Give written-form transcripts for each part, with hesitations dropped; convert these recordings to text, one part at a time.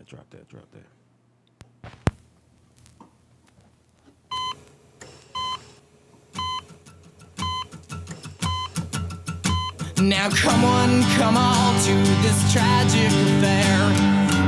Drop that. Now come on, come all to this tragic affair.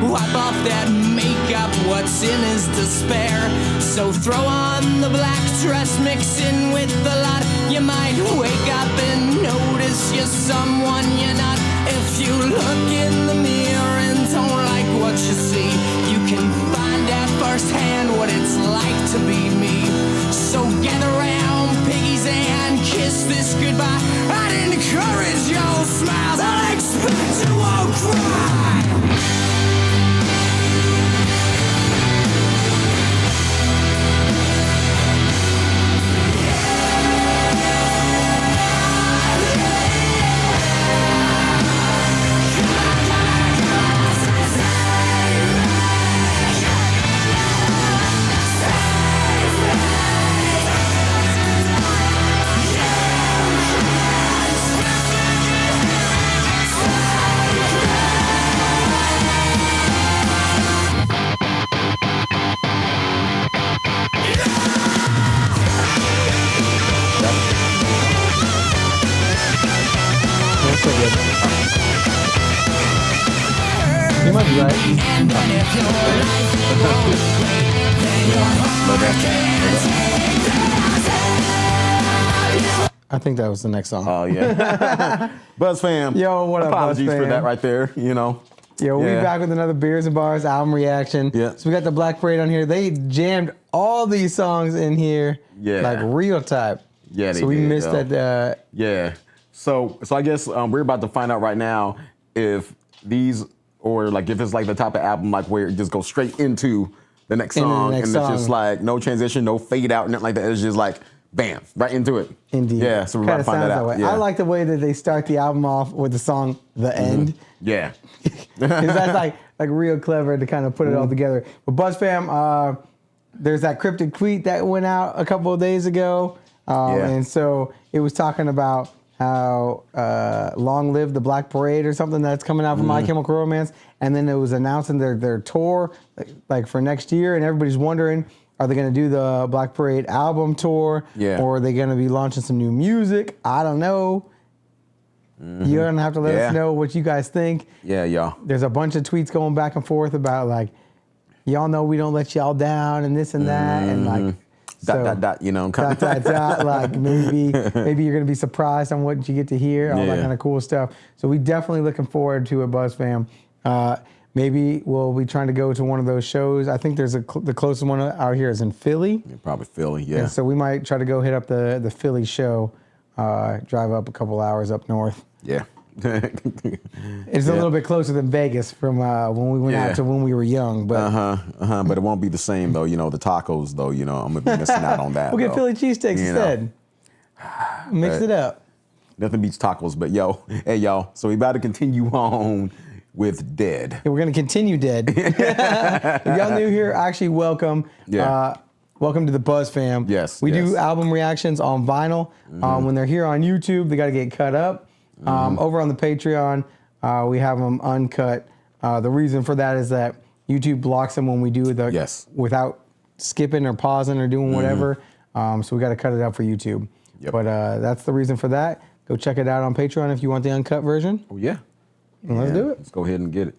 Wipe off that makeup, what's in is despair. So throw on the black dress, mix in with the lot. You might wake up and notice you're someone you're not. If you look in the mirror and don't like what you see, you can find out firsthand what it's like to be me. So gather round, piggies, and kiss this goodbye. I'd encourage your smiles, I'll expect you won't cry. You might be right. I think that was the next song. Oh, yeah. Buzz fam. Yo, what up, Apologies Buzz for fam? that right there, you know. Yo, we back with another Beers and Bars album reaction. Yeah. So we got the Black Parade on here. They jammed all these songs in here. Yeah. Like real type. Yeah, they So we did, missed yo. that. Yeah. So I guess we're about to find out right now if these, or like if it's like the type of album like where it just goes straight into the next Into the song next and it's just song. like no transition, no fade out, nothing like that. It's just like bam, right into it. Indeed. Yeah, so we're about to find that out. way. Yeah. I like the way that they start the album off with the song "The End." Yeah. Because that's like real clever to kind of put it all together. But Buzz fam, there's that cryptic tweet that went out a couple of days ago, and so it was talking about how long live the Black Parade or something that's coming out from My Chemical Romance, and then it was announcing their tour like for next year, and everybody's wondering, are they going to do the Black Parade album tour, or are they going to be launching some new music? I don't know. You're going to have to let us know what you guys think. Yeah, y'all. There's a bunch of tweets going back and forth about like, y'all know we don't let y'all down and this and that, and like, Dot, you know. like maybe you're gonna be surprised on what you get to hear, all that kind of cool stuff. So we definitely looking forward to it, Buzz fam. Maybe we'll be trying to go to one of those shows. I think there's the closest one out here is in Philly. Yeah, probably Philly, yeah. And so we might try to go hit up the Philly show, drive up a couple hours up north. Yeah. It's a little bit closer than Vegas from when we went out to when we were young, but but it won't be the same though. You know, the tacos though. You know, I'm gonna be missing out on that. we'll get though. Philly cheesesteaks instead. Mix it up. Nothing beats tacos, but hey y'all. So we about to continue on with Dead. We're gonna continue Dead. If y'all new here, actually welcome. Welcome to the Buzz fam. Yes. We do album reactions on vinyl. When they're here on YouTube, they got to get cut up. Over on the Patreon, we have them uncut. The reason for that is that YouTube blocks them when we do without skipping or pausing or doing whatever. So we got to cut it out for YouTube. Yep. But that's the reason for that. Go check it out on Patreon if you want the uncut version. Oh yeah. Let's do it. Let's go ahead and get it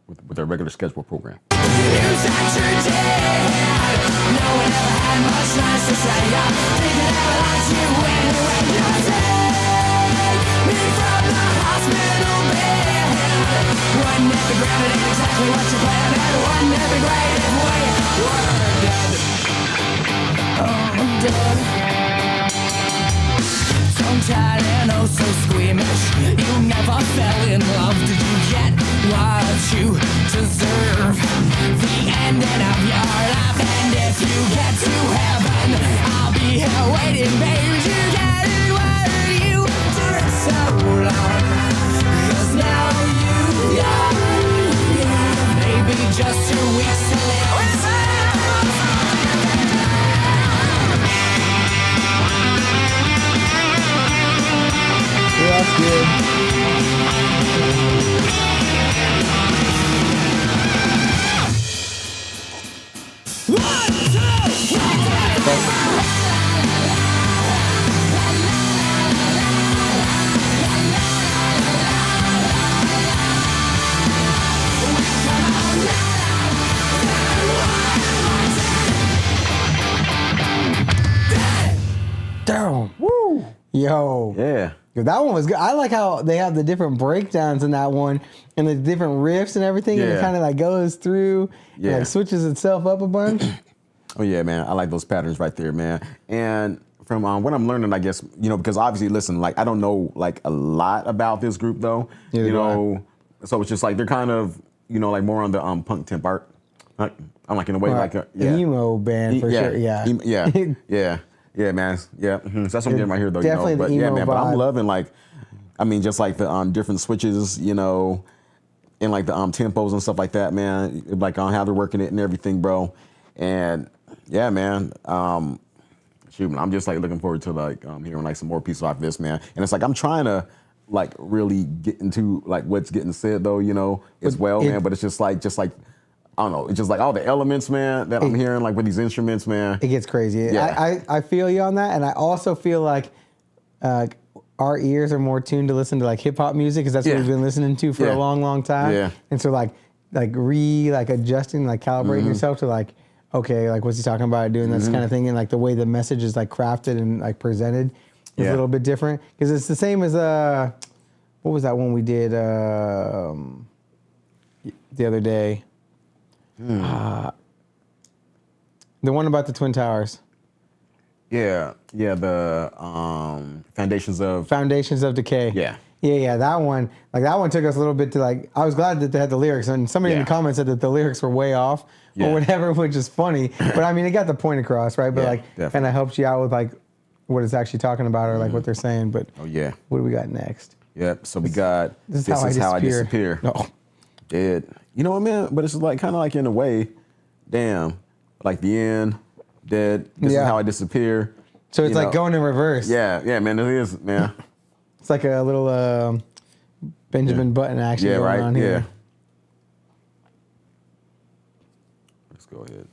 with our regular schedule program. Tongue-tied and oh so squeamish. You never fell in love. Did you get what you deserve? The ending of your life. And if you get to heaven, I'll be here waiting, baby. You get what you did so long. 'Cause now you got maybe just 2 weeks to live. Yeah, that's good. Yo. Yeah. That one was good. I like how they have the different breakdowns in that one and the different riffs and everything. And it Yeah. kind of like goes through and Yeah. like switches itself up a bunch. Oh yeah, man. I like those patterns right there, man. And from what I'm learning, I guess, because obviously, listen, like I don't know like a lot about this group though. Neither do I. So it's just like they're kind of, like more on the punk temp art. Like, I'm like in a way like yeah. Emo band for sure. Yeah. Yeah, man. Yeah. So that's what I'm getting right here though. Definitely But the yeah, emo man. But I'm vibe. loving like, just like the different switches, and like the tempos and stuff like that, man. Like on how they're working it and everything, bro. And yeah, man. Shoot, man, I'm just like looking forward to like hearing like some more pieces off this, man. And it's like I'm trying to like really get into like what's getting said though, as well, man. But it's just like I don't know. It's just like all the elements, man, that I'm hearing like with these instruments, man. It gets crazy. Yeah. I feel you on that, and I also feel like our ears are more tuned to listen to like hip hop music because that's what we've been listening to for a long, long time. Yeah. And so like adjusting, like calibrating yourself to like, okay, like what's he talking about doing this kind of thing, and like the way the message is like crafted and like presented is a little bit different because it's the same as what was that one we did the other day? The one about the Twin Towers. Yeah, the Foundations of Decay. Yeah, that one. Like that one took us a little bit to like. I was glad that they had the lyrics, and somebody in the comments said that the lyrics were way off or whatever, which is funny. But I mean, it got the point across, right? But kind of helps you out with like what it's actually talking about or like what they're saying. But what do we got next? Yep. So we got This is how I disappear. No. You know what, man? But it's like kind of like in a way, damn, like the end, dead. This is how I disappear. So it's like going in reverse. Yeah, man. It is, man. It's like a little Benjamin Button action going on here. Yeah. Let's go ahead.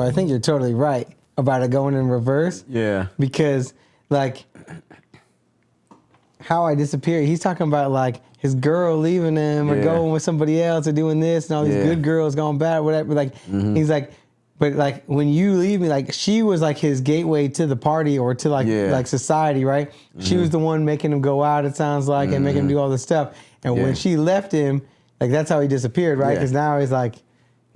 I think you're totally right about it going in reverse. Yeah. Because, like, how I disappear, he's talking about, like, his girl leaving him or going with somebody else or doing this and all these good girls going bad, whatever. Like, he's like, but, like, when you leave me, like, she was, like, his gateway to the party or to, like, like society, right? She was the one making him go out, it sounds like, and making him do all this stuff. And when she left him, like, that's how he disappeared, right? Because now he's, like,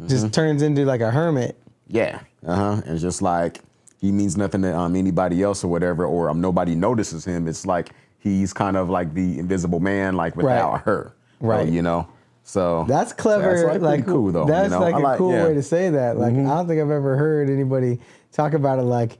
just turns into, like, a hermit. Yeah. And it's just like he means nothing to anybody else or whatever, or nobody notices him. It's like he's kind of like the invisible man, like without her. Right. You know. So that's clever. That's like cool though. That's you know? like a cool yeah. way to say that. Like I don't think I've ever heard anybody talk about it like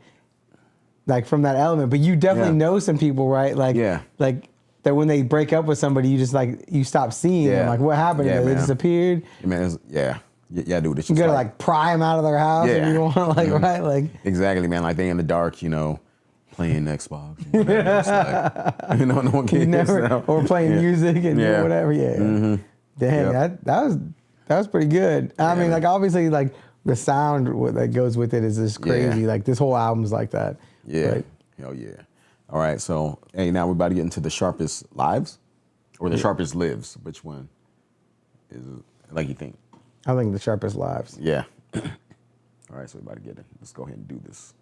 from that element. But you definitely know some people, right? Like like that when they break up with somebody, you just like you stop seeing them. Like what happened? Yeah, they disappeared. Yeah, man. Yeah, dude. It's You just gotta like pry them out of their house. Yeah. And you don't want right like exactly, man. Like they in the dark, you know, playing Xbox. Like, you know, no one cares. Or playing music and doing whatever. Yeah. Dang, that was pretty good. I mean, like obviously, like the sound that goes with it is just crazy. Yeah. Like this whole album's like that. Yeah. Right? Hell yeah. All right, so hey, now we're about to get into the Sharpest Lives or the Sharpest Lives. Which one is like you think? I think the Sharpest Lives. Yeah. All right, so we're about to get it. Let's go ahead and do this.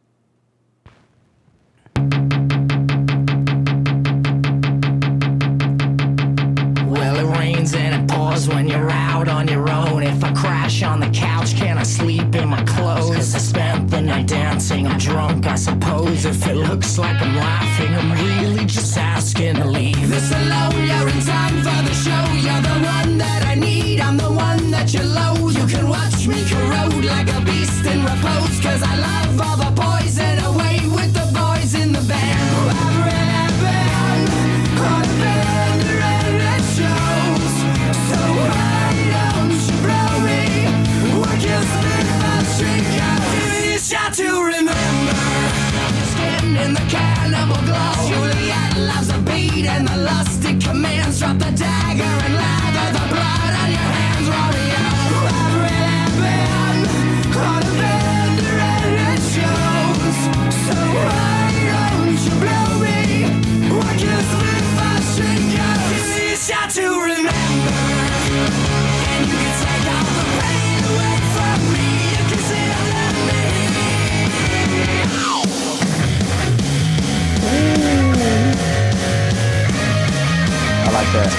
Well, it rains and it pours when you're out on your own. If I crash on the couch, can I sleep in my clothes? 'Cause I spent the night dancing, I'm drunk, I suppose. If it looks like I'm laughing, I'm really just asking to leave. This alone, you're in time for the show. You're the one that I need, I'm the one that you loathe. You can watch me corrode like a beast in repose. 'Cause I love all the poison away with the boys in the band. I've really been on a bender and it shows. So why don't you blow me? Work your sleep, I'll shrink out. Give me a shot to remember. Your skin in the cannibal glow. Juliet loves a beat and the lusty commands. Drop the dagger and lather the blood on your hands, Romeo. I've really been on a bender and it shows. So why don't you blow me? Work your sleep, I'll shrink out. Give me a shot to remember. And you can take all the pain away from me. You can sit on me. I like that.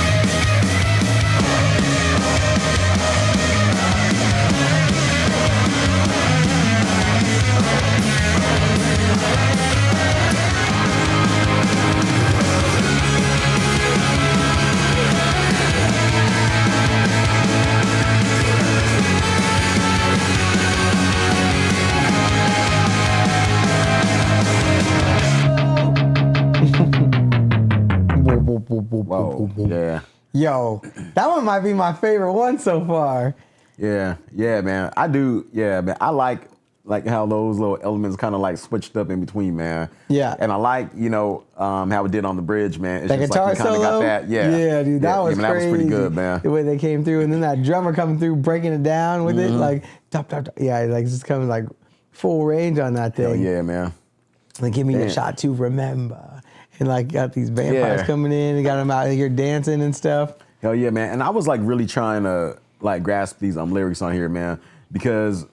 Whoa. Yeah. Yo, that one might be my favorite one so far. Yeah, man. I do. Yeah, man. I like how those little elements kind of like switched up in between, man. Yeah. And I like, you know, how it did on the bridge, man. It's That just guitar like you kind of solo, got that. Yeah. Yeah, dude, that was man, crazy. that was pretty good, man. The way they came through, and then that drummer coming through, breaking it down with it, like top, top, top. Yeah, like just coming like full range on that Hell thing. yeah, man. Like give me a Damn. shot to remember, and like got these vampires Yeah. coming in, and got them out here dancing and stuff. Hell yeah, man. And I was like really trying to like grasp these lyrics on here, man, because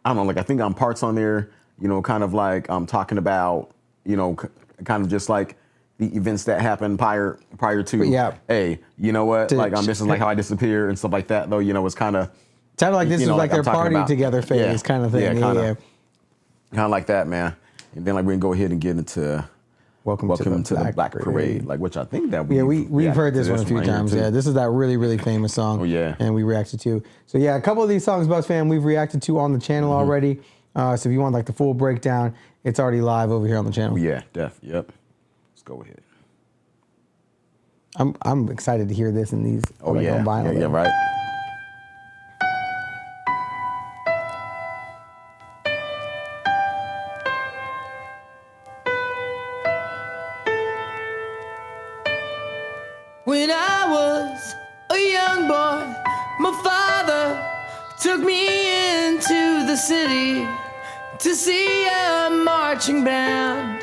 I don't know, like I think parts on there, you know, kind of like talking about, you know, kind of just like the events that happened prior to. Yeah. Hey, you know what? Like this is like how I disappear and stuff like that. Though, you know, it's kind of Sounded like this was like I'm their talking party about. together phase kind of thing. Yeah, kind Yeah. of like that, man. And then like we can go ahead and get into Welcome to the Black Parade. like which I think that we've heard this one a few right here, times. too. Yeah, this is that really, really famous song. Oh, yeah. And we reacted to. So yeah, a couple of these songs, Buzz fam, we've reacted to on the channel already. So if you want like the full breakdown, it's already live over here on the channel. Oh, yeah, yep. Let's go ahead. I'm excited to hear this and these. Oh like, yeah, on vinyl. yeah, right. When I was a young boy, my father took me into the city to see a marching band.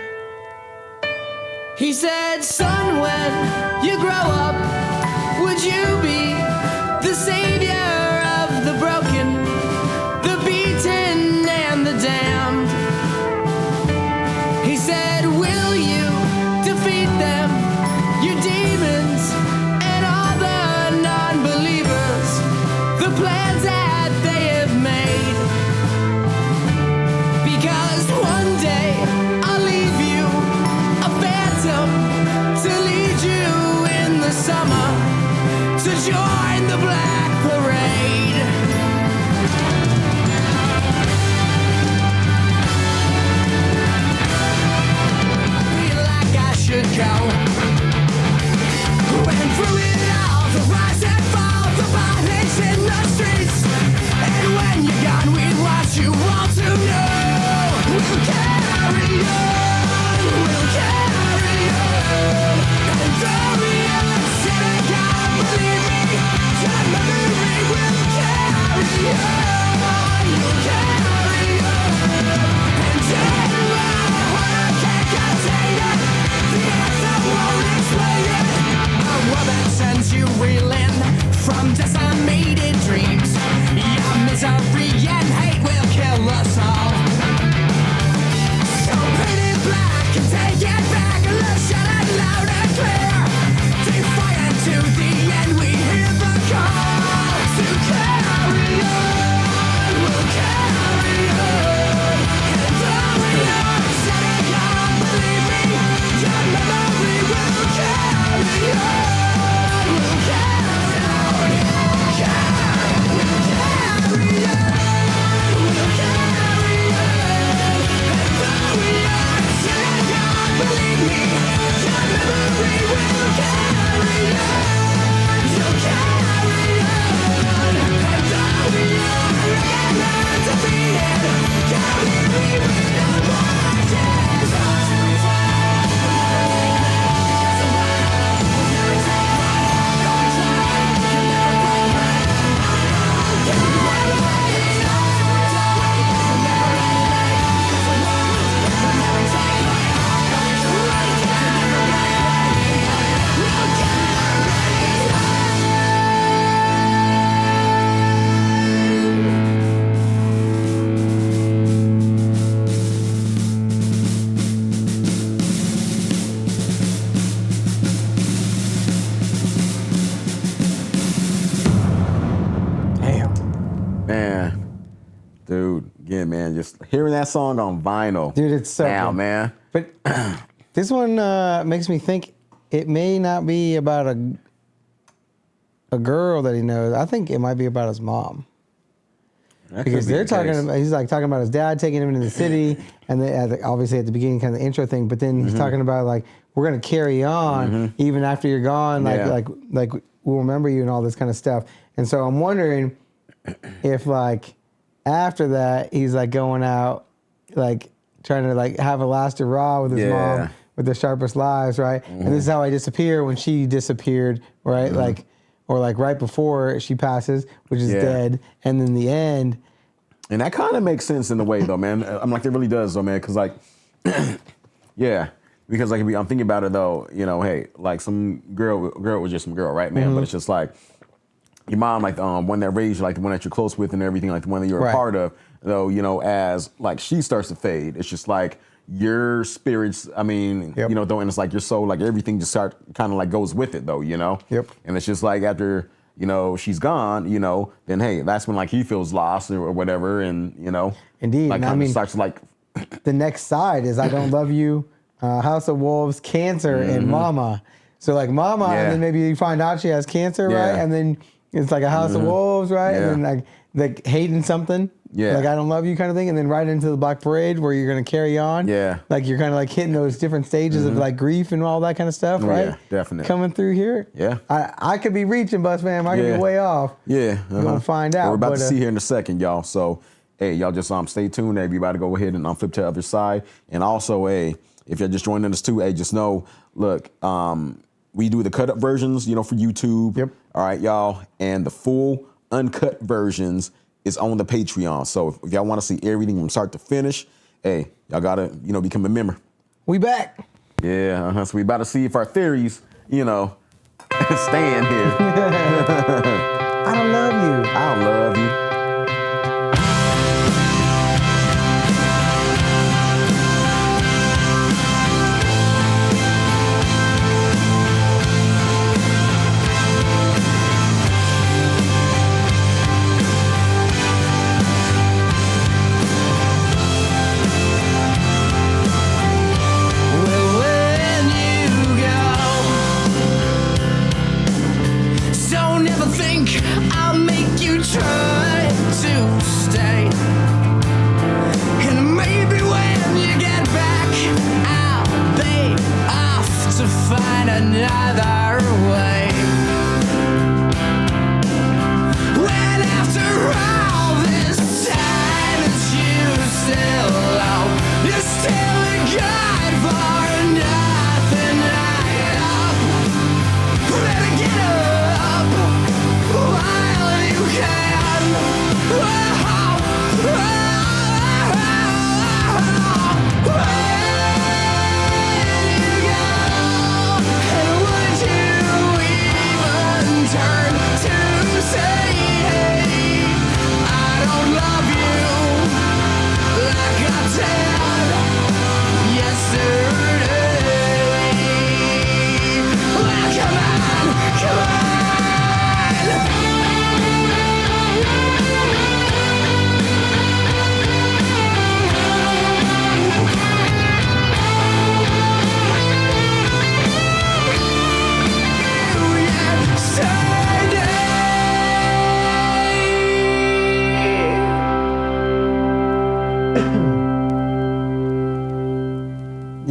He said, son, when you grow up, would you be the savior of the broken, the beaten, and the damned? He said, will you defeat them, your demons, and all the non-believers, the plans that they have made? Because one day I'll leave you a phantom to lead you in the summer. that song on vinyl. Dude, it's so now, good. man. But this one makes me think it may not be about a girl that he knows. I think it might be about his mom. Because they're talking about, he's like talking about his dad taking him into the city, and they, obviously at the beginning, kind of the intro thing. But then he's talking about like we're gonna carry on even after you're gone, like we'll remember you and all this kind of stuff. And so I'm wondering if like after that he's like going out, like trying to like have a last hurrah with his mom with the Sharpest Lives, right? And this is how I disappear when she disappeared, right? Like. Or like right before she passes, which is dead, and then the end. And that kind of makes sense in a way, though, man. I'm like, it really does, though, man, because like, because like I'm thinking about it though, you know, hey, like some girl was just some girl, right, man? But it's just like your mom, like one that raised you, like the one that you're close with and everything, like the one that you're a part of, though, you know, as like she starts to fade, it's just like your spirits, I mean, you know, though, and it's like your soul, like everything just start kind of like goes with it, though, you know? And it's just like after, you know, she's gone, you know, then hey, that's when like he feels lost or whatever, and you know, indeed, like I mean, starts to like. The next side is I Don't Love You, House of Wolves, Cancer, and Mama. So like Mama, and then maybe you find out she has cancer, right? And then it's like a House of Wolves, right? And then like hating something. Like I Don't Love You kind of thing, and then right into the Black Parade where you're gonna carry on. Like you're kind of like hitting those different stages of like grief and all that kind of stuff, right? Yeah, definitely. Coming through here. I could be reaching, Bus Fam. I could be way off. We're gonna find out. We're about to see here in a second, y'all. So hey, y'all just stay tuned. Everybody go ahead and flip to the other side. And also, hey, if you're just joining us too, hey, just know, look, we do the cut up versions, you know, for YouTube. All right, y'all, and the full uncut versions is on the Patreon. So if y'all want to see everything from start to finish, hey, y'all gotta, you know, become a member. We back. So we about to see if our theories, you know, stand here. I don't love you. I don't love you.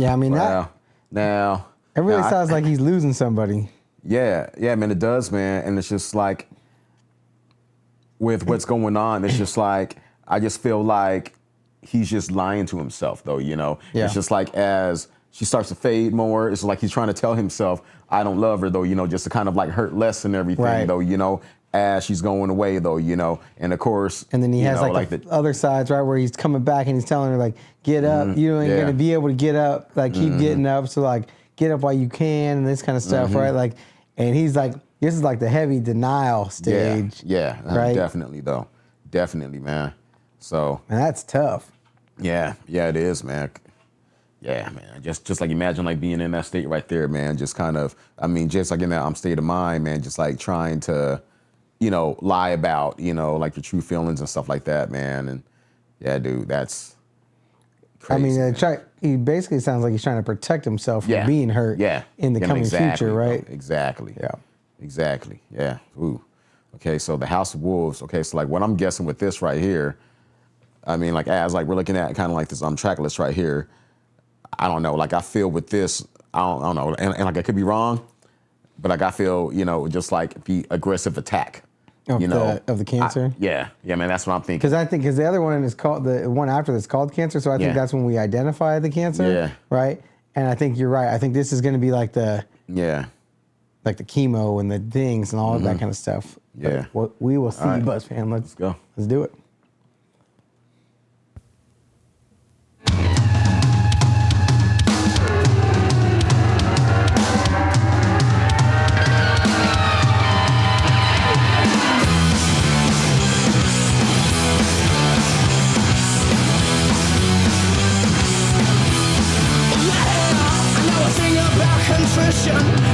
I mean, now it really sounds like he's losing somebody. Yeah, man, it does, man. And it's just like with what's going on, it's just like I just feel like he's just lying to himself, though, you know? It's just like as she starts to fade more, it's like he's trying to tell himself, I don't love her, though, you know, just to kind of like hurt less and everything, though, you know, as she's going away, though, you know? And of course, and then he has like the other sides, right, where he's coming back and he's telling her, like, get up, you ain't gonna be able to get up, like, keep getting up, so like, get up while you can, and this kind of stuff, right? Like, and he's like, this is like the heavy denial stage. Right? Definitely, though. Definitely, man. So. And that's tough. Yeah, it is, man. Yeah, man. Just like imagine like being in that state right there, man. Just kind of, I mean, just like in that state of mind, man, just like trying to, you know, lie about, you know, like your true feelings and stuff like that, man. And yeah, dude, that's Crazy, I mean, he basically sounds like he's trying to protect himself from being hurt in the coming future, right? Exactly. Yeah. Exactly. Yeah. Ooh. Okay, so the House of Wolves. Okay, so like what I'm guessing with this right here, I mean, like as like we're looking at kind of like this track list right here, I don't know. Like I feel with this, I don't know, and like I could be wrong, but like I feel, just like the aggressive attack. Of the cancer. Yeah, man, that's what I'm thinking. Because the other one is called the one after that's called cancer. So I think that's when we identify the cancer. Yeah. Right. And I think you're right. I think this is going to be like the the chemo and the things and all of that kind of stuff. Yeah. But we will see, right. Buzz fam. Let's go. Let's do it.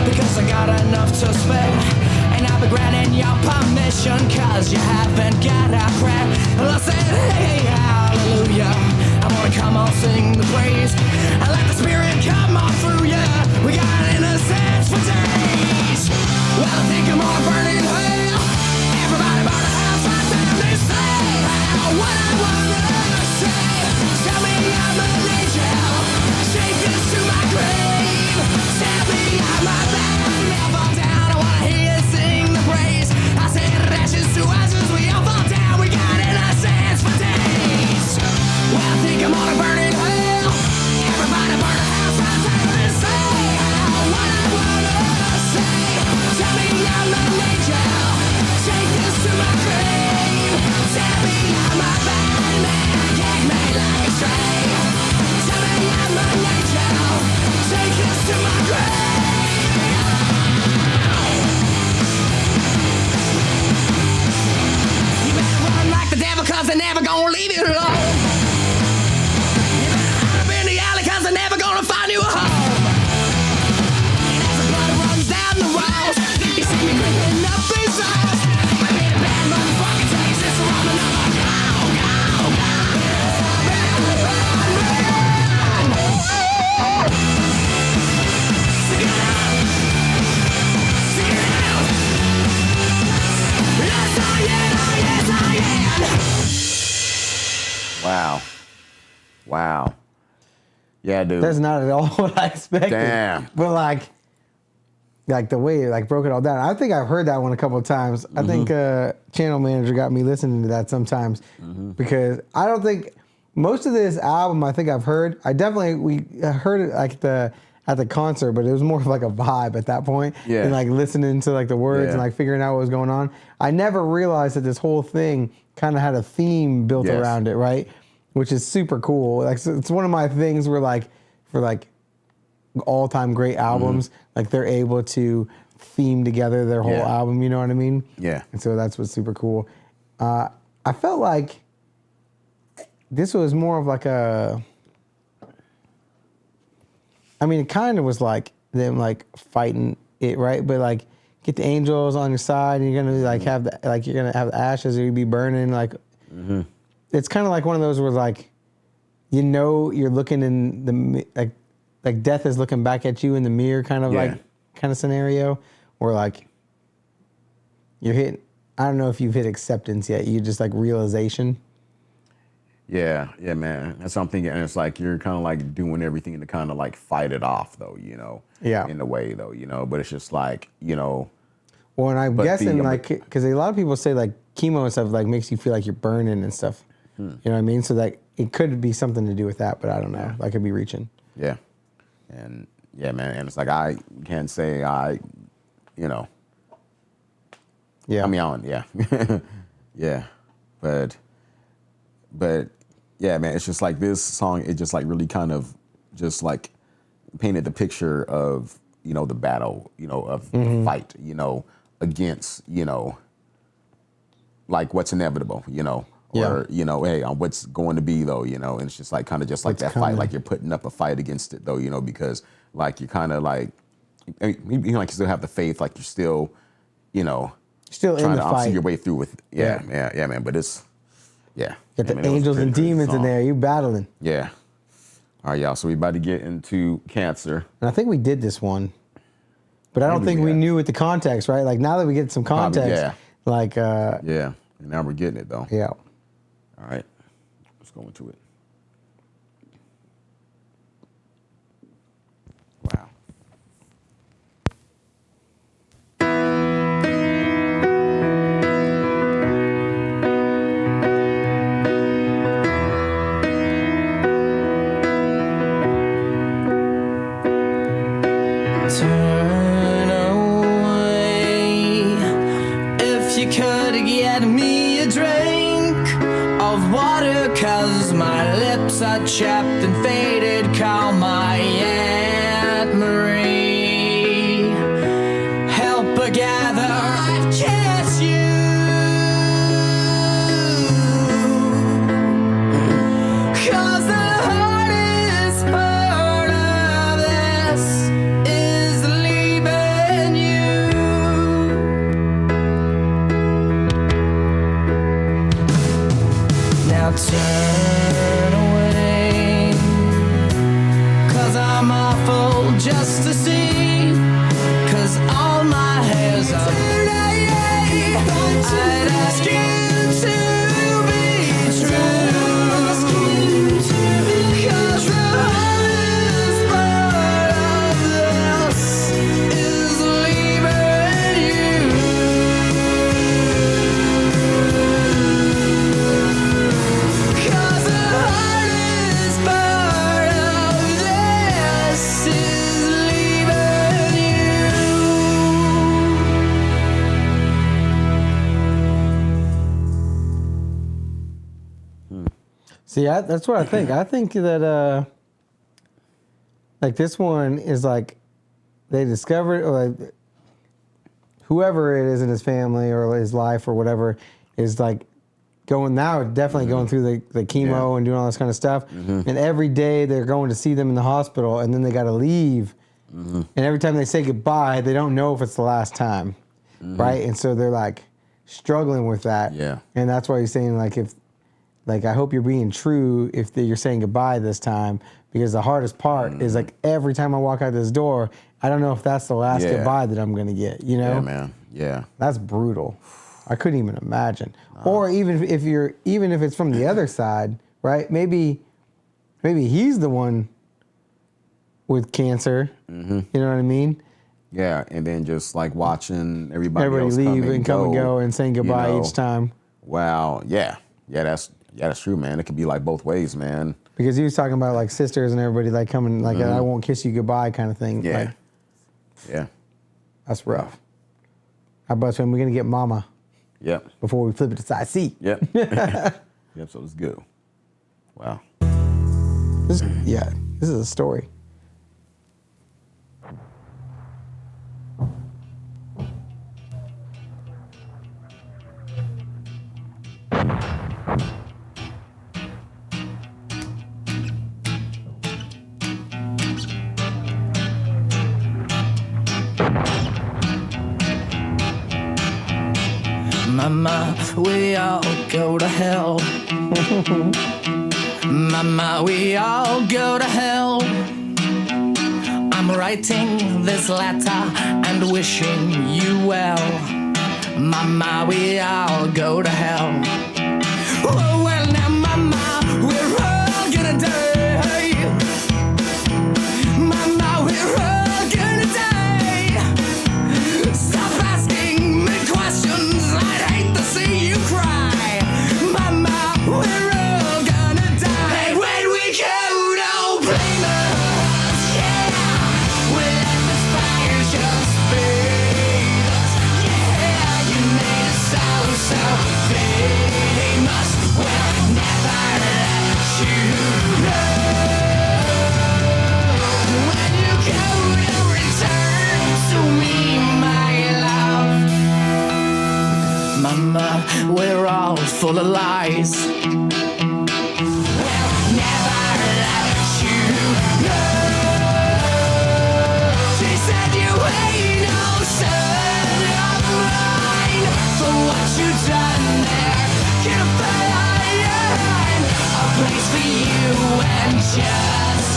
Because I got enough to spare, and I'll be granting your permission, cause you haven't got a prayer. Well, I said, hey, hallelujah, I wanna come on, sing the praise, and let the spirit come on through ya. We got innocence for days. Well, I think I'm on a burning hell. Everybody burn the house right down. They say, what I wanna say. Tell me I'm an angel. Take this to my grave. Stab me out my back. Never fall down. I wanna hear you sing the praise. I said ashes to ashes. We all fall down. We got innocence for days. Well, I think I'm on a burning hell. Everybody burn the house right down. They say what I wanna say. Tell me I'm an angel. Take this to my grave. Stab me out my back. Gag me like a stray. Tell me I'm an angel. Take this to my grave. You better run like the devil, cause they're never gonna leave you alone. You better hide up in the alley, cause they're never gonna find you a home. And as the blood runs down the walls, you see me creeping up these halls. I made a bad motherfucking taste. This is Roman number. Go, go, go. Sing it out. Sing it out. Yes, I am. Yes, I am. Wow. Yeah, dude. That's not at all what I expected. Damn. But like the way you broke it all down. I think I've heard that one a couple of times. I think channel manager got me listening to that sometimes because I don't think most of this album I think I've heard. We heard it at the concert, but it was more of like a vibe at that point. Yeah. And like listening to like the words and like figuring out what was going on. I never realized that this whole thing kind of had a theme built around it, right? Which is super cool. Like so it's one of my things where like for like all-time great albums, like they're able to theme together their whole album, you know what I mean? Yeah. And so that's what's super cool. I felt like this was more of like it kind of was like them like fighting it, right? But like get the angels on your side and you're gonna like have you're gonna have ashes or you be burning like it's kind of like one of those where like you're looking in the like death is looking back at you in the mirror kind of scenario where like you're hitting, I don't know if you've hit acceptance yet, you just like realization. Yeah, man. That's what I'm thinking. And it's like you're kind of like doing everything to kind of like fight it off, though, Yeah. in a way, though, but it's just like, Well, and I'm guessing because a lot of people say like chemo and stuff like makes you feel like you're burning and stuff. You know what I mean? So like it could be something to do with that, but I don't know. I could be reaching. Yeah. And yeah, man. And it's like I can't say Yeah. I mean, yeah. But yeah, man, it's just like this song, it just like really kind of just like painted the picture of, the battle, of the fight, against, like what's inevitable, or, hey, what's going to be though, and it's just like kind of just like that fight, like you're putting up a fight against it though, because like you're kind of like, like you still have the faith, like you're still, still trying in the to fight. see your way through with, man, but it's, Got the angels and demons in there, you battling. Yeah. All right, y'all. So we about to get into cancer. And I think we did this one, but I don't think we knew with the context, right? Like now that we get some context, like yeah. And now we're getting it though. Yeah. All right. Let's go into it. Wow. Turn away if you could get me a drink of water, 'cause my lips are chapped and faded. Call my Aunt Marie. Help her gather, I'd kiss you. 'Cause the hardest part of this is leaving you. Now turn away, 'cause I'm awful just to see, 'cause all my hairs are today. I'd ask you to be true, 'cause the hardest part of this is leaving you. 'Cause the hardest part of this is leaving you. See, that's what I think. I think that like this one is like they discovered, or like, whoever it is in his family or his life or whatever is like definitely going through the chemo and doing all this kind of stuff. And every day they're going to see them in the hospital, and then they got to leave. And every time they say goodbye, they don't know if it's the last time, right? And so they're like struggling with that. Yeah. And that's why he's saying I hope you're being true if you're saying goodbye this time, because the hardest part is like every time I walk out this door, I don't know if that's the last goodbye that I'm gonna get. You know? Yeah, man. Yeah. That's brutal. I couldn't even imagine. Or even if it's from the other side, right? Maybe he's the one with cancer. You know what I mean? Yeah, and then just like watching everybody else leave come and go and saying goodbye each time. Wow. Yeah. That's true, man. It could be like both ways, man. Because he was talking about like sisters and everybody like coming, like I won't kiss you goodbye kind of thing. Yeah. Like, Yeah. that's rough. How about when we're gonna get mama Yep. before we flip it to side C? Yep. Yep. So let's go. Wow. This is a story. Mama, we all go to hell. Mama, we all go to hell. I'm writing this letter and wishing you well. Mama, we all go to hell. Oh, well, now, Mama, we're all gonna die. Mama, we're all gonna die. Stop asking me questions. I'd hate to see you cry. Mama, we're all gonna die. Hey, when we go, don't blame us. Yeah, we let this fire just feed us. Yeah, you made us so famous. We'll never let you know. When you go, don't return to me, my love. Mama, we're all full of lies. We'll never let you know. She said you ain't no son of mine. For what you done there, can't find a place for you and just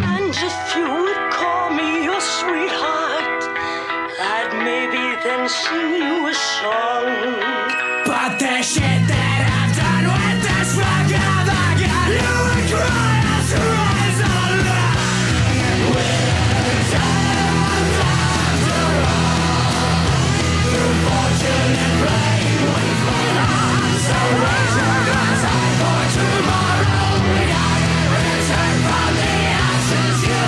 And if you would call me your sweetheart, I'd maybe then sing you a song. But the shit that I've done with this fuck of a gun, you would cry as to rise alone. With time after all, through fortune and pain, we fall on. So raise your glass high for tomorrow. We gotta return from the ashes you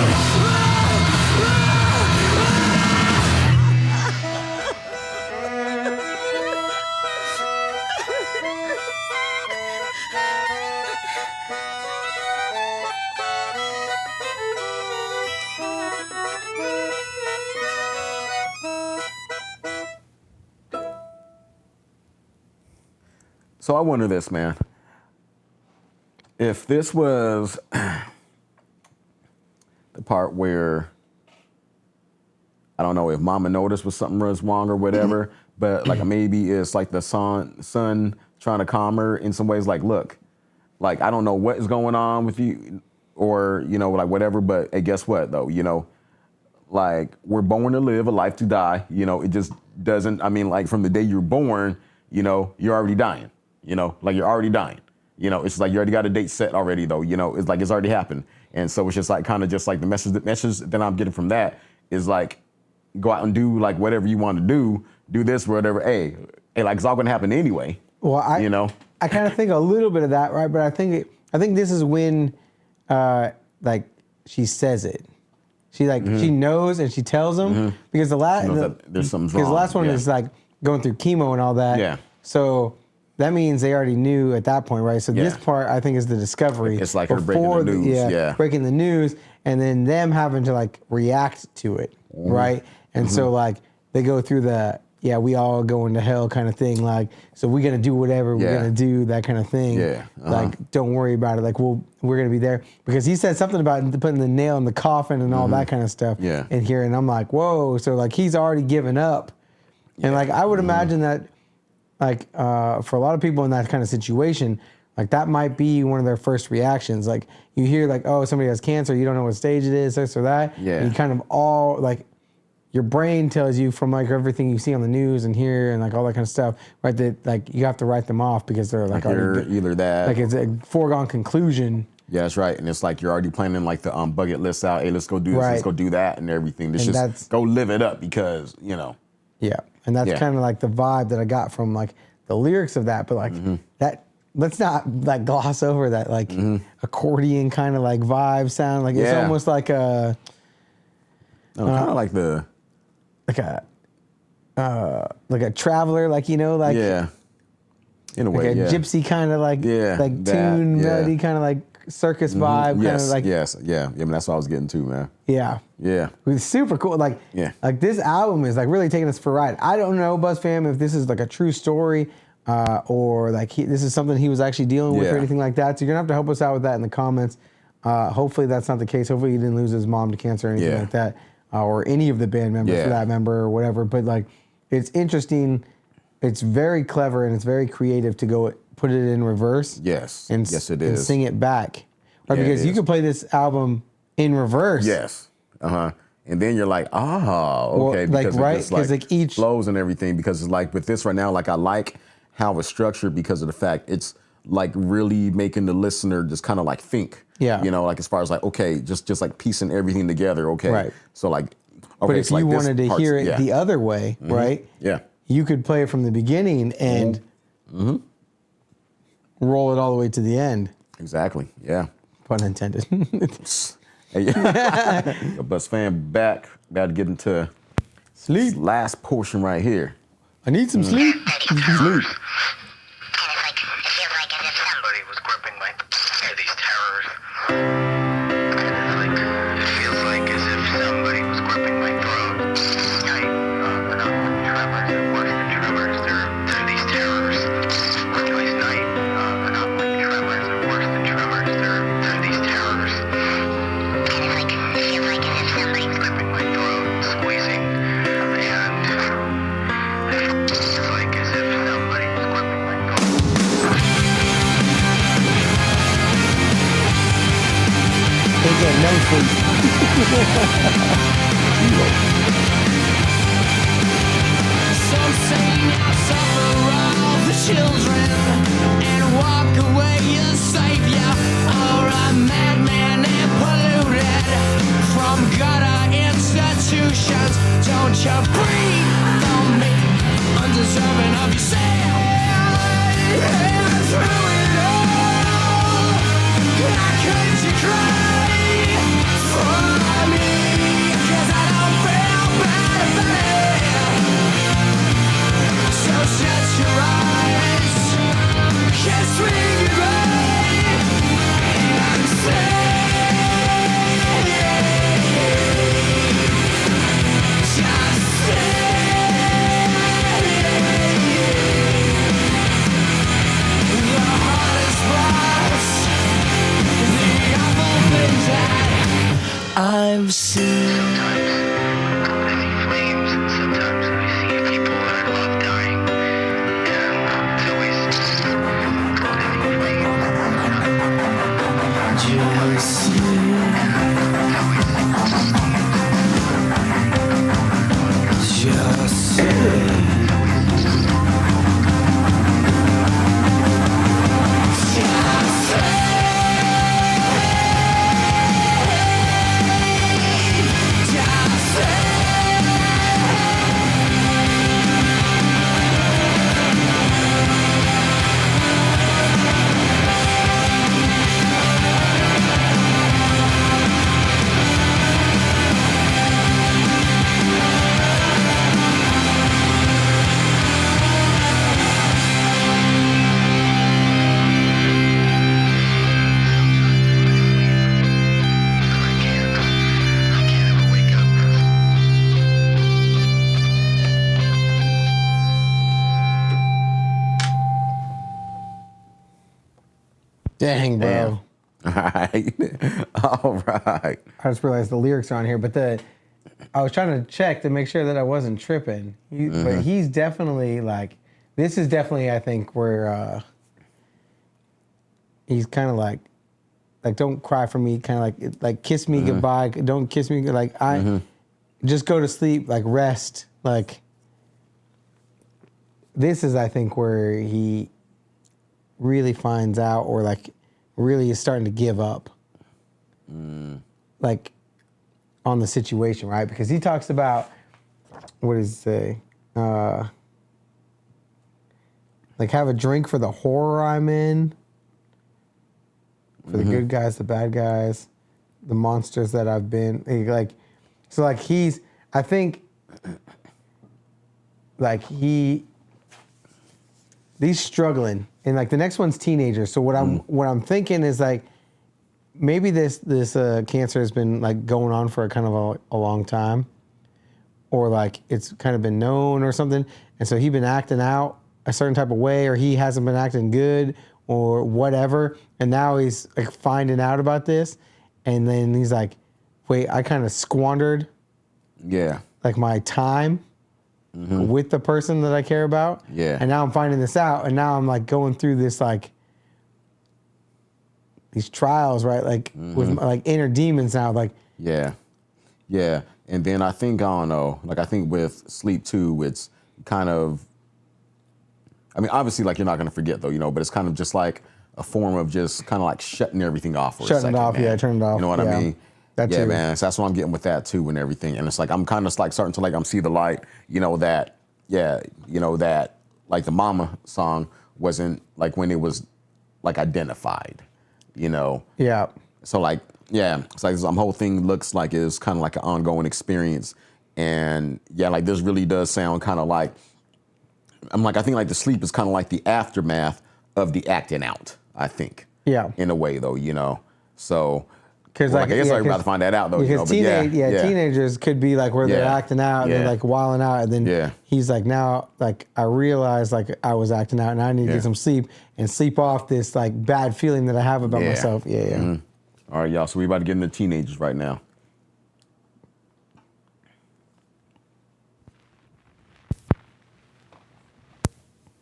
So I wonder this, man. If this was the part where, I don't know if Mama noticed was something was wrong or whatever, but like maybe it's like the son trying to calm her in some ways, like, look, like, I don't know what is going on with you or, you know, like whatever, but hey, guess what though, you know, like we're born to live, a life to die, you know, it just doesn't, I mean, like from the day you're born, you know, you're already dying. You know, like you're already dying. You know, it's like you already got a date set already, though. You know, it's like it's already happened. And so it's just like kind of just like the message that I'm getting from that is like, go out and do like whatever you want to do this, whatever. Hey, like it's all going to happen anyway. Well, you know, I kind of think a little bit of that, right? But I think this is when, like, she says it. She she knows and she tells him because the last there's something wrong. Because the last one is like going through chemo and all that. Yeah. So that means they already knew at that point, right? So this part I think is the discovery. It's like her breaking the news. Breaking the news, and then them having to like react to it, right? And so like they go through the we all going to hell kind of thing, like, so we're gonna do whatever we're gonna do, that kind of thing. Like, don't worry about it. Like, we're gonna be there because he said something about putting the nail in the coffin and all that kind of stuff. In here, and I'm like, whoa. So like he's already given up, and like I would imagine that. Like, for a lot of people in that kind of situation, like that might be one of their first reactions. Like you hear like, oh, somebody has cancer, you don't know what stage it is, this or that. Yeah. And you kind of all like, your brain tells you from like everything you see on the news and hear and like all that kind of stuff, right? That like you have to write them off because they're like either that, like it's a foregone conclusion. Yeah, that's right. And it's like you're already planning like the bucket list out. Hey, let's go do this, let's go do that, and everything. Let's just go live it up because you know. Yeah. And that's kind of like the vibe that I got from like the lyrics of that. But like that, let's not like gloss over that like accordion kind of like vibe sound. Like it's almost like a kind of like the like a traveler, like, you know, like in a way, like a gypsy kind of like tune melody kind of like circus vibe, kind of like I mean, that's what I was getting to, man. Yeah. It was super cool. Like, like this album is like really taking us for a ride. I don't know, Buzz fam, if this is like a true story or like this is something he was actually dealing with or anything like that. So you're gonna have to help us out with that in the comments. Hopefully that's not the case. Hopefully he didn't lose his mom to cancer or anything like that, or any of the band members for that member or whatever. But like, it's interesting. It's very clever and it's very creative to go put it in reverse. Yes. And, yes, it and is. sing it back. Right? Because you could play this album in reverse. Yes. And then you're like, okay. Well, because like, it just like each flows and everything. Because it's like with this right now, like I like how it's structured because of the fact it's like really making the listener just kind of like think. Yeah. You know, like as far as like, okay, just like piecing everything together. Okay. Right. So like, okay. But if you wanted to hear it the other way, right? Yeah. You could play it from the beginning and roll it all the way to the end. Exactly. Yeah. Pun intended. Hey, Buzz fam back. About to get into sleep. Last portion right here. I need some sleep. Sleep. long sleep. Some say now suffer all the children and walk away a savior or a madman and polluted from gutter institutions. Don't you breathe on me, undeserving of yourself. Through it all, how could you cry for me? 'Cause I don't feel bad about it. So shut your eyes, kiss me goodbye, and say, just say, the hardest parts, the awful things that I've seen. Flames, and sometimes we see people that I love dying. And it's always Just Dang, bro. All right. All right. I just realized the lyrics are on here, but I was trying to check to make sure that I wasn't tripping. But he's definitely like, this is definitely, I think, where he's kind of like, don't cry for me, kind of like kiss me goodbye, don't kiss me, like just go to sleep, like rest, like. This is, I think, where he really finds out, or like really is starting to give up, like on the situation, right? Because he talks about, what does he say? Like, have a drink for the horror I'm in, for the good guys, the bad guys, the monsters that I've been. Like, so like he's, I think, like he's struggling, and like the next one's teenager. So what I'm thinking is like, maybe this cancer has been like going on for a kind of a long time, or like it's kind of been known or something, and so he's been acting out a certain type of way, or he hasn't been acting good or whatever, and now he's like finding out about this, and then he's like, wait, I kind of squandered like my time with the person that I care about. Yeah. And now I'm finding this out, and now I'm like going through this like these trials, right? Like with like inner demons now, like. Yeah. And then I think, I don't know, like I think with sleep too, it's kind of, I mean, obviously like you're not going to forget though, you know, but it's kind of just like a form of just kind of like shutting everything off for a second. Shutting it off, man. yeah, turn it off. You know what I mean? That yeah, too. man. So that's what I'm getting with that too and everything. And it's like, I'm kind of like starting to like, I'm see the light, you know, that, that like the Mama song wasn't like when it was like identified, you know? Yeah. So like, yeah, it's like this whole thing looks like it's kind of like an ongoing experience. And yeah, like this really does sound kind of like, I think like the sleep is kind of like the aftermath of the acting out, I think. Yeah. In a way though, you know? So, Because I guess I'd rather find that out though, you know? But teenagers could be like where they're acting out and they're like wilding out, and then he's like, now like I realized like I was acting out and I need to get some sleep and sleep off this like bad feeling that I have about myself. Yeah. All right, y'all. So we about to get into teenagers right now.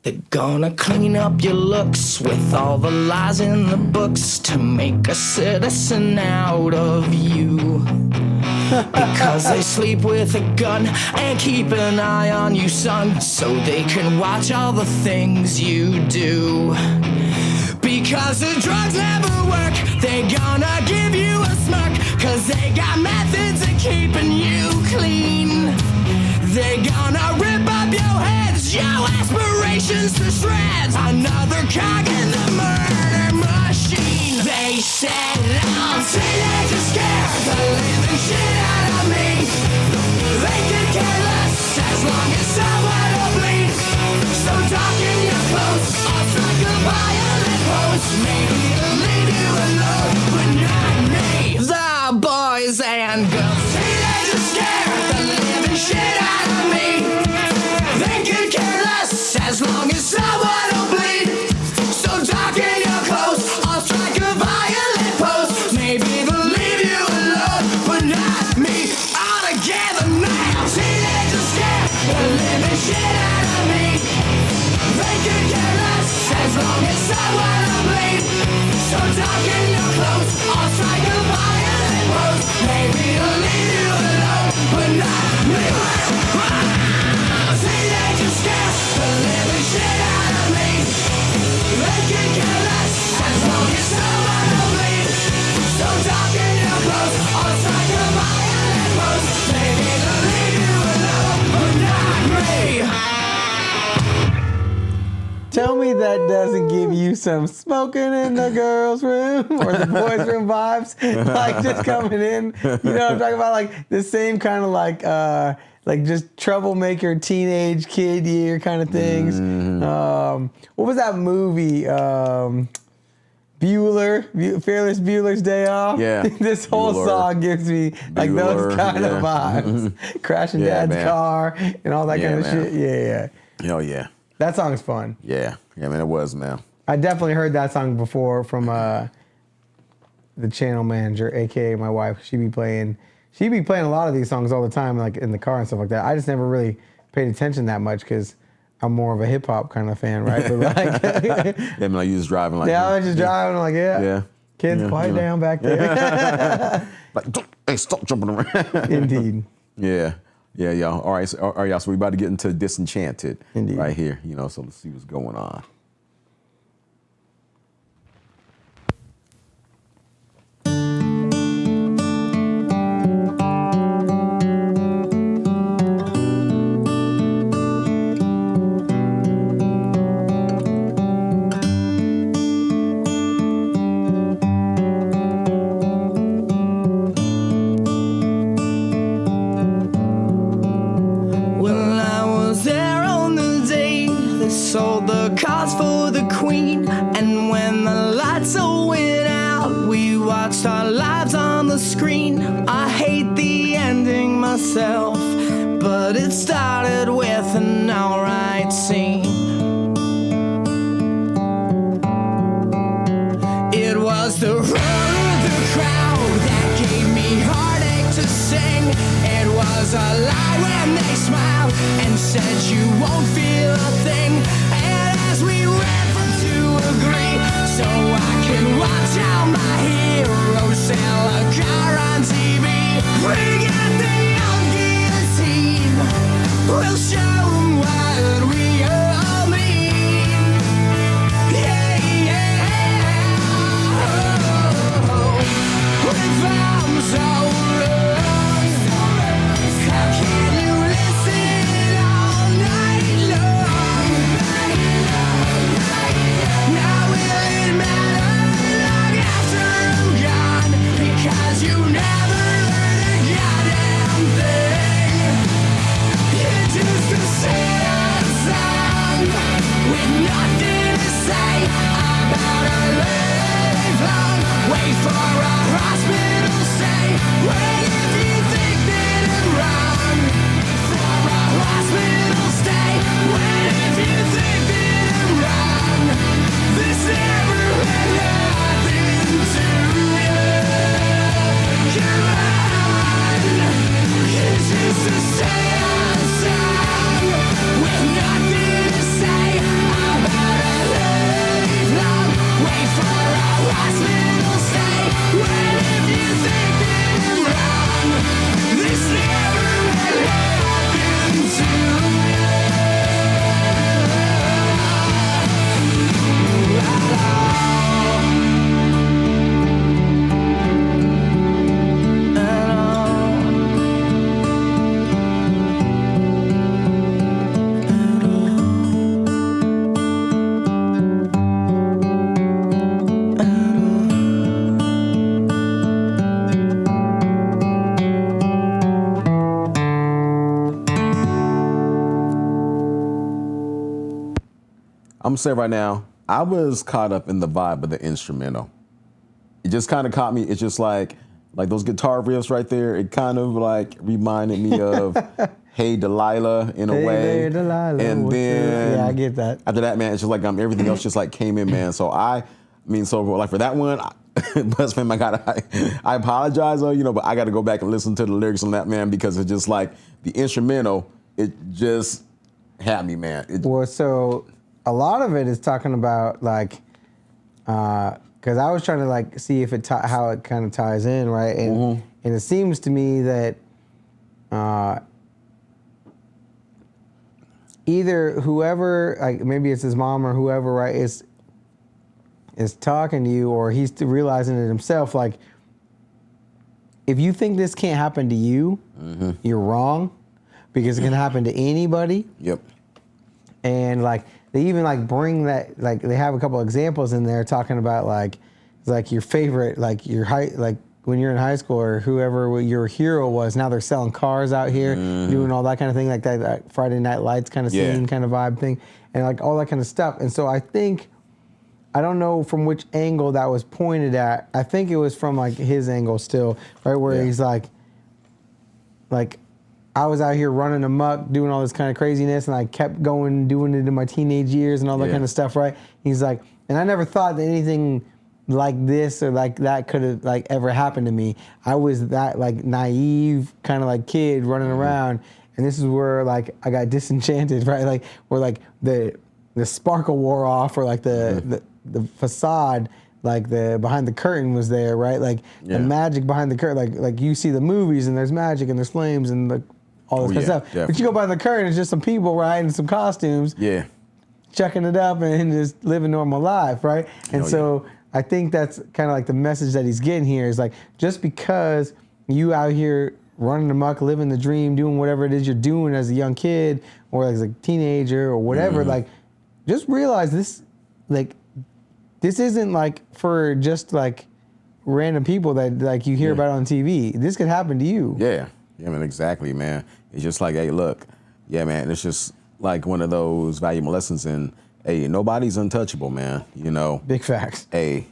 They're gonna clean up your looks with all the lies in the books to make a citizen out of you. Because they sleep with a gun and keep an eye on you, son, so they can watch all the things you do. Because the drugs never work, they gonna give you a smirk, cause they got methods of keeping you clean. They gonna rip up your heads, your aspirations to shreds, another cog in the murder machine. They said I'm teenagers scared the living shit out of me. They could care less as long as someone will bleed. So darken your clothes, I'll strike a violent pose. Maybe it'll leave you alone, but not me. The boys and girls, teenagers scared the living shit out of me. They could care less as long as someone will bleed. So darken your clothes, I'll strike a violent pose. Maybe they'll leave you alone, but not me. All together now, teenagers scared the living shit out of me. They could care less as long as someone will bleed. So darken your clothes, I'll strike a violent pose. Maybe they'll leave you alone, but not me. Teenagers scared the living shit out of me. They could care less as long as someone will bleed. So darken your clothes, I'll strike a violent pose. Maybe they'll leave you alone, but not me. Tell me that doesn't give you some smoking in the girls' room or the boys' room vibes, like just coming in. You know what I'm talking about? Like the same kind of like just troublemaker teenage kid year kind of things. What was that movie? Fearless Bueller's Day Off. Yeah. This whole Bueller. song gives me like those Bueller, kind of yeah. vibes. Crashing Yeah, Dad's man. car and all that Yeah, kind of man. shit. Yeah. Oh yeah, That song's fun. yeah, man. It was, man. I definitely heard that song before from the channel manager, aka my wife. She'd be playing a lot of these songs all the time, like in the car and stuff like that. I just never really paid attention that much because I'm more of a hip hop kind of fan, right? But like, Yeah, man. Like you just driving like. yeah, I was just driving, like, Yeah. kids, Yeah, quiet yeah. down back there. Like, hey, stop jumping around. Indeed. Yeah, y'all. All right, y'all. So we about to get into Disenchanted Indeed. right here. You know, so let's see what's going on. Well, I was there on the day they sold the cards for the queen. And when the lights all went out, we watched our lives on the screen. I hate the ending myself, but it started with an alright scene. It was the roar of the crowd that gave me heartache to sing. It was a lie when they smiled and said you won't feel a thing. And as we went from to agree, so I can watch how my heroes sell a car on TV. Bring out the old guillotine, we'll show 'em what we all mean. Yeah, yeah. If I'm so wrong, how can you listen all night long? Now will it matter long after I'm gone? Because you never learned a goddamn thing. You're just a sad song with nothing to say about a lifelong wait for a hospital stay. What if you think that I'm wrong for a hospital stay? What if you think that I'm wrong? This never meant nothing to you. Come on, it's just a sad song with nothing to say I'm saying right now, I was caught up in the vibe of the instrumental. It just kind of caught me. It's just like those guitar riffs right there. It kind of like reminded me of Hey Delilah in a way. Hey Delilah, and then yeah, I get that. After that, man, it's just like everything else just like came in, man. So so like for that one, Buzz fam, I apologize, though, but I got to go back and listen to the lyrics on that, man, because it's just like the instrumental. It just had me, man. Well, so a lot of it is talking about like, because I was trying to like see if how it kind of ties in, right? And and it seems to me that either whoever, like maybe it's his mom or whoever, right, is talking to you, or he's realizing it himself. Like, if you think this can't happen to you, you're wrong, because it can happen to anybody. Yep. And like they even like bring that, like they have a couple examples in there talking about like your favorite, like your like when you're in high school or whoever your hero was. Now they're selling cars out here, doing all that kind of thing, like that Friday Night Lights kind of scene, kind of vibe thing, and like all that kind of stuff. And so I think, I don't know from which angle that was pointed at. I think it was from like his angle still, right, where he's like I was out here running amok, doing all this kind of craziness, and I kept going, doing it in my teenage years and all that kind of stuff, right? He's like, and I never thought that anything like this or like that could have like ever happened to me. I was that like naive kind of like kid running around, and this is where like I got disenchanted, right? Like where like the sparkle wore off, or like the facade, like the behind the curtain was there, right? Like the magic behind the curtain, like you see the movies and there's magic and there's flames and like all this kind of stuff. Definitely. But you go behind the curtain, it's just some people, right, in some costumes, chucking it up and just living normal life, right? And so I think that's kind of like the message that he's getting here is like, just because you out here running amok, living the dream, doing whatever it is you're doing as a young kid or as a teenager or whatever, like just realize this, like, this isn't like for just like random people that like you hear about on TV. This could happen to you. Yeah, man, exactly, man. It's just like, hey, look, man, it's just like one of those valuable lessons in, hey, nobody's untouchable, man. Big facts. Hey,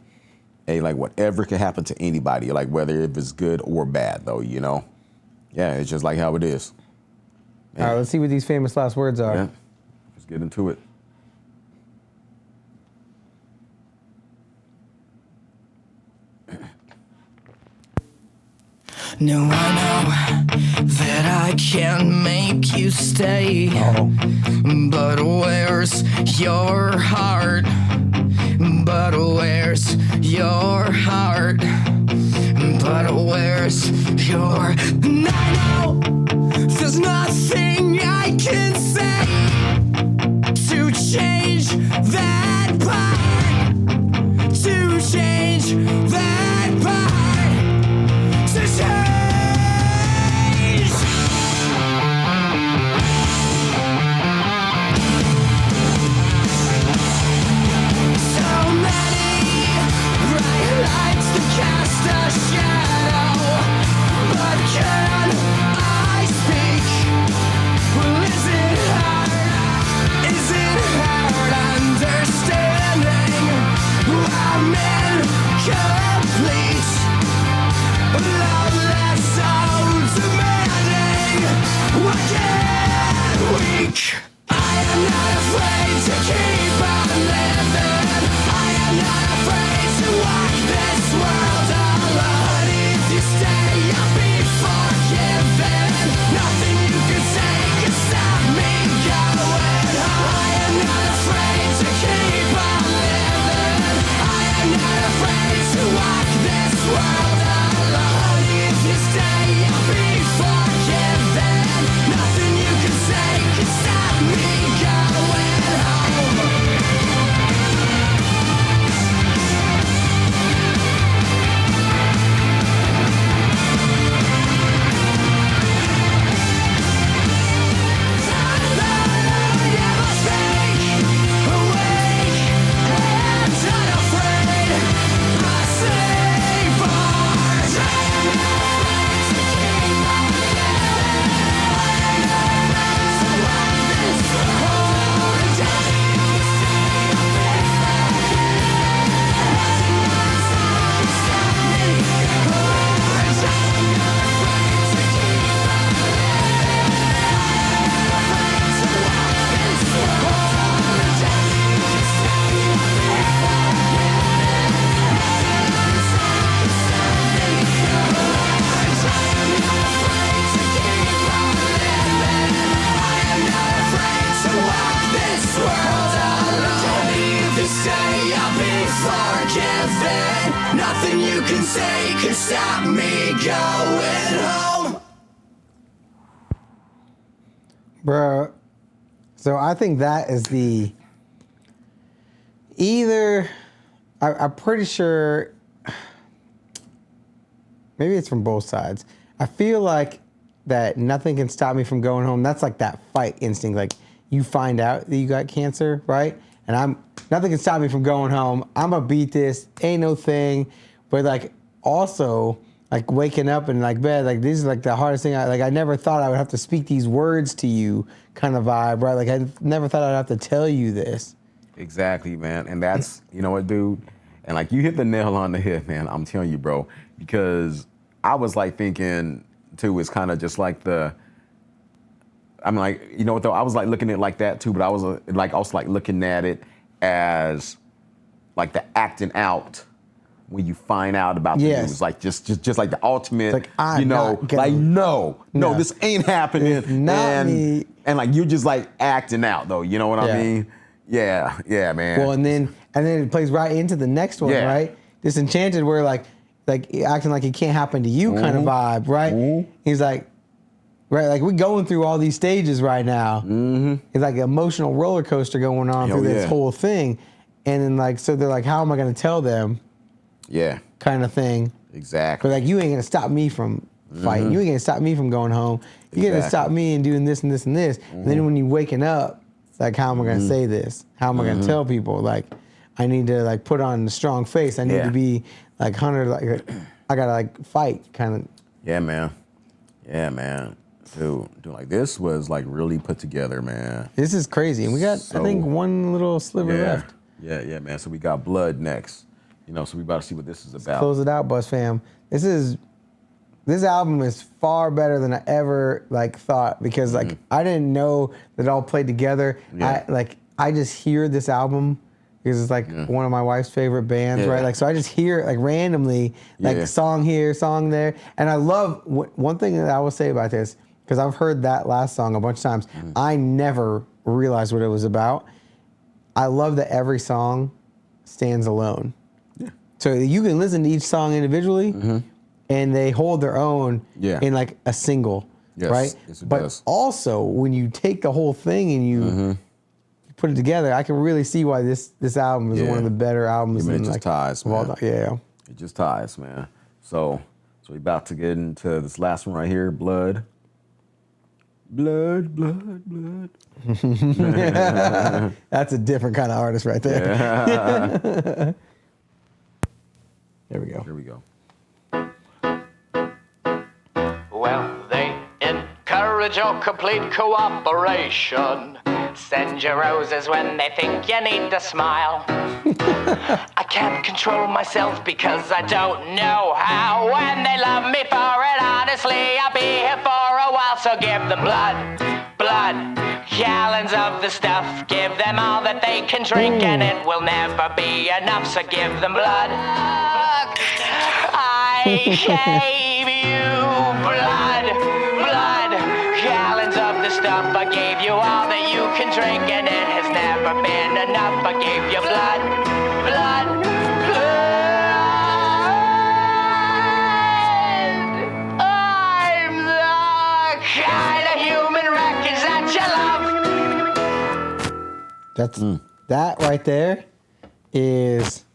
like whatever can happen to anybody, like whether if it's good or bad, though, Yeah, it's just like how it is. Man. All right, let's see what these famous last words are. Yeah. Let's get into it. No, I know that I can't make you stay. But where's your heart? But where's your heart? But where's your... And I know there's nothing I can say to change that part. To change that part. To change. Cast a shadow, but forgiven. Nothing you can say can stop me going home. Bro, so I think that is the either I'm pretty sure maybe it's from both sides. I feel like that nothing can stop me from going home. That's like that fight instinct. Like you find out that you got cancer, right? And nothing can stop me from going home. I'm gonna beat this. Ain't no thing. But like also like waking up and like bed, like this is like the hardest thing. I never thought I would have to speak these words to you, kind of vibe, right? Like I never thought I'd have to tell you this. Exactly, man. And that's, you know what, dude? And like you hit the nail on the head, man. I'm telling you, bro. Because I was like thinking too, it's kind of just like I'm like, you know what though? I was like looking at it like that too, but I was like also like looking at it as like the acting out when you find out about the news, like just like the ultimate, like, you know, like no, this ain't happening, it's not me. And like you're just like acting out though, you know what I mean? Yeah, man. Well, and then it plays right into the next one, right? Disenchanted, where like acting like it can't happen to you, kind of vibe, right? He's like, right, like we're going through all these stages right now. It's like an emotional roller coaster going on through this whole thing, and then like so they're like, how am I going to tell them? Yeah. Kind of thing. Exactly. But like, you ain't going to stop me from fighting. You ain't going to stop me from going home. You're going to stop me and doing this and this and this. And then when you waking up, it's like, how am I going to say this? How am I going to tell people? Like, I need to like put on a strong face. I need to be like Hunter. Like, I got to like fight kind of. Yeah, man. Dude, like this was like really put together, man. This is crazy. And we got, I think, one little sliver left. Yeah, man. So we got Blood next. You know, so we about to see what this is about. Let's close it out, Buzz fam. This album is far better than I ever like thought, because like I didn't know that it all played together. I just hear this album because it's like one of my wife's favorite bands, right? Like so I just hear it like randomly, like song here, song there, and I love one thing that I will say about this, because I've heard that last song a bunch of times. I never realized what it was about. I love that every song stands alone. So you can listen to each song individually, and they hold their own in like a single, right? Yes, it but does. also, when you take the whole thing and you put it together, I can really see why this album is one of the better albums. It just ties, man. It just ties, man. So we're about to get into this last one right here, Blood. Blood. That's a different kind of artist right there. Yeah. There we go. Here we go. Well, they encourage your complete cooperation. Send you roses when they think you need to smile. I can't control myself because I don't know how. When they love me for it, honestly, I'll be here for a while. So give them blood, gallons of the stuff. Give them all that they can drink, and it will never be enough. So give them blood. I gave you blood, gallons of the stuff. I gave you all that you can drink, and it has never been enough. I gave you blood. I'm the kind of human wreckage that you love. That right there is.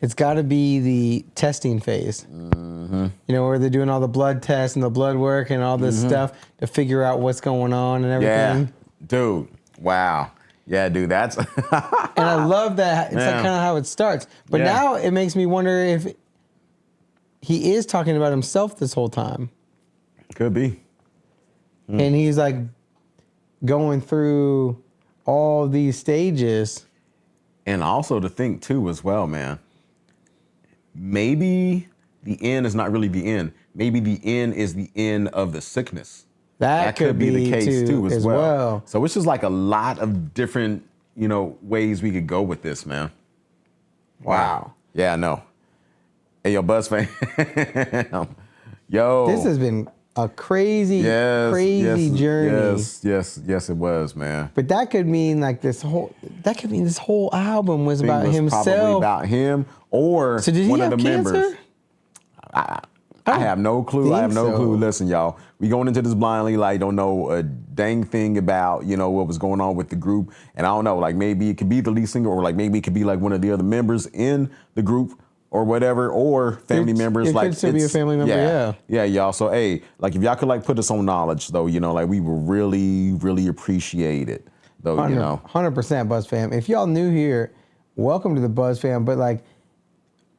It's got to be the testing phase. You know, where they're doing all the blood tests and the blood work and all this stuff to figure out what's going on and everything. Yeah, dude. Wow. Yeah, dude, that's... And I love that. It's like kind of how it starts. But now it makes me wonder if he is talking about himself this whole time. Could be. And he's like going through all these stages. And also to think too as well, man. Maybe the end is not really the end. Maybe the end is the end of the sickness. That could be the case too as well. So it's just like a lot of different, you know, ways we could go with this, man. Wow. Yeah, I know. Hey, yo, Buzz fan. Yo. This has been a crazy journey. Yes, it was, man. But that could mean like this whole album was about himself. Probably about him or So did he one have of the cancer? members. I have no clue. I have no clue. Listen, y'all, we going into this blindly, like don't know a dang thing about, you know, what was going on with the group. And I don't know, like maybe it could be the lead singer or like maybe it could be like one of the other members in the group or whatever, or family members. It like could still be a family member, yeah, y'all. So hey, like if y'all could like put us on knowledge though, you know, like we would really appreciate it though, you know. 100% Buzz fam. If y'all new here, welcome to the Buzz fam. But like,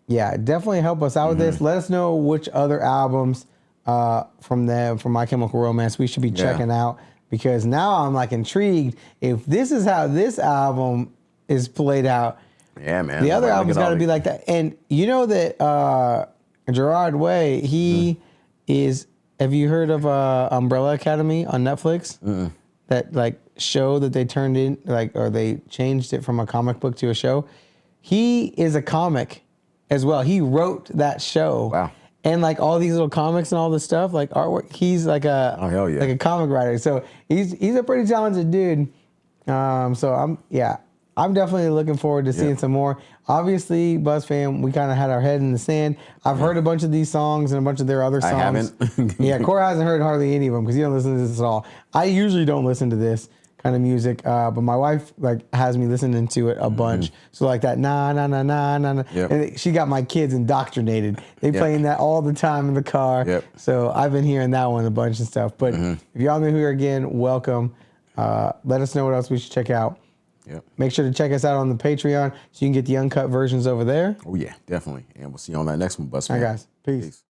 yeah, definitely help us out with this. Let us know which other albums from My Chemical Romance we should be checking out, because now I'm like intrigued. If this is how this album is played out, yeah, man, the other album's got to be like that. And you know that Gerard Way, he is. Have you heard of Umbrella Academy on Netflix? That like show that they turned in, like, or they changed it from a comic book to a show. He is a comic as well. He wrote that show. Wow. And like all these little comics and all this stuff, like artwork. He's like a like a comic writer. So he's a pretty talented dude. So I'm definitely looking forward to seeing some more. Obviously, Buzz fam, we kind of had our head in the sand. I've heard a bunch of these songs and a bunch of their other songs. I haven't. Yeah, Cora hasn't heard hardly any of them because he don't listen to this at all. I usually don't listen to this kind of music, but my wife like has me listening to it a bunch. So like that na na na na na na, and she got my kids indoctrinated. They playing that all the time in the car. So I've been hearing that one a bunch and stuff. But if y'all new here again, welcome. Let us know what else we should check out. Make sure to check us out on the Patreon so you can get the uncut versions over there. Oh yeah, definitely. And we'll see you on that next one, Buzz. All right, guys. Peace.